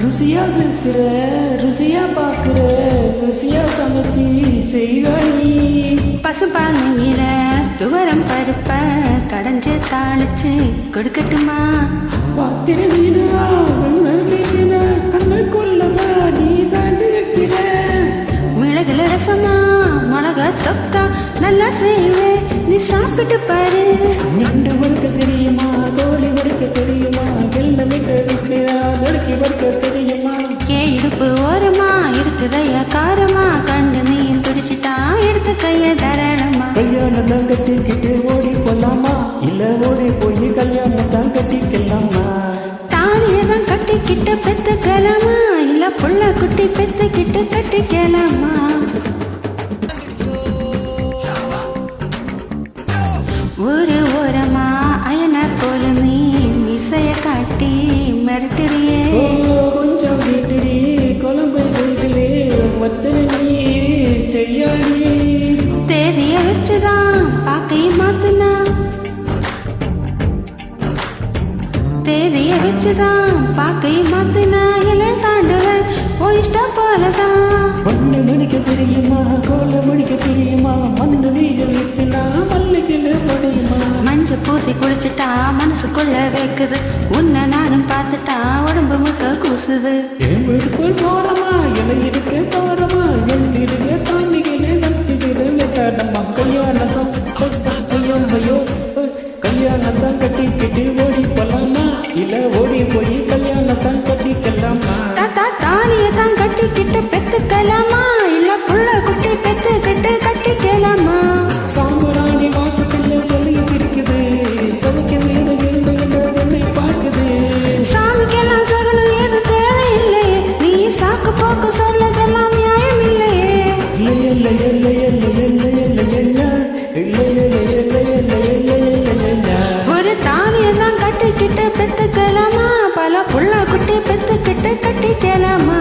ருசியா பேசுற ருசியா பாக்குற ருசியா சமைச்சி செய்வாய். பசுபானையில துவரம் பருப்ப கடைஞ்ச தாளிச்சு கொடுக்கட்டுமா? பாத்திர வீணா கண்ணு கொள்ளவா நீ தான் இருக்கிற. மிளகுல ரசமா மிளகா தொக்கா நல்லா செய்வேன், நீ சாப்பிட்டு பாரு. நண்டு வறுக்க தெரியுமா? கோழி வறுக்க தெரியுமா? வெள்ளை விட்டு நடுக்கி வறுக்க தெரியுமா? இடுப்பு ஓரமா இருக்குதையா காரமா, கண்டு நீயும் பிடிச்சிட்டா எடுத்து கைய தரணுமா? கல்யாணம் தான் கட்டிக்கிட்டு ஓடி போலாமா, இல்ல ஓடி போய் கல்யாணம் தான் கட்டிக்கலாமா? தாலியதான் கட்டிக்கிட்டு பெத்துக்கலாமா, இல்ல புள்ள குட்டி பெத்துக்கிட்டு கட்டிக்கலாமா? ஒரு ஓரமா அயன போல நீ மிசைய காட்டி மிரட்டுறியே. கொஞ்சம் வீட்டுடி குழம்பு வீட்டிலே மத்தனை நீ செய்யாடி. தேதிய வச்சுதான் பாக்கையும் மாத்துனா, தேதிய வச்சுதான் பாக்கையும் மாத்துனா, இலை தாண்டுவேன் ஓ இஷ்டம் போலதான். ஒண்ணு மணிக்க தெரியுமா? கோல மணிக்க தெரியுமா? மண்ணு வீடு வீட்டுனா மல்லிக்கில முடியுமா? மஞ்சள் பூசி குளிச்சுட்டா மனசுக்குள்ள வைக்குது, உன்னை நானும் பார்த்துட்டா உடம்பு முக்க கூசுது. என் வீட்டுக்குள் போறமா இலை இருக்க போறமா, என் இருக்க தாண்டிகளே நம்பிக்கிறேன். நம்ம கல்யாணம் ஐயோ கல்யாணம் தான் கட்டிக்கிட்டு ஓடி போலாமா, இல்ல ஓடி போய் கல்யாணம் தான் கட்டிக்கலாமா? தாத்தா தாலியை தான் கட்டிக்கிட்டு பெத்துக்கலாமா, இல்ல புள்ள குட்டி பெத்துக்கிட்டு கட்டிக்கலாமா? சாம்பராணி வாசத்துல சொல்லி இருக்குது, சமைக்க வேறு என்னை பார்க்குது. சாமிக்கெல்லாம் சகலம் ஏது தேவையில்லை, நீ சாக்கு போக்கு சொல்லதெல்லாம் நியாயம் இல்லையே. ஒரு தாலியை தான் கட்டிக்கிட்டு பெத்துக்கலாமா, பல புள்ள குட்டி பெத்துக்கிட்டு கட்டிக்கலாமா?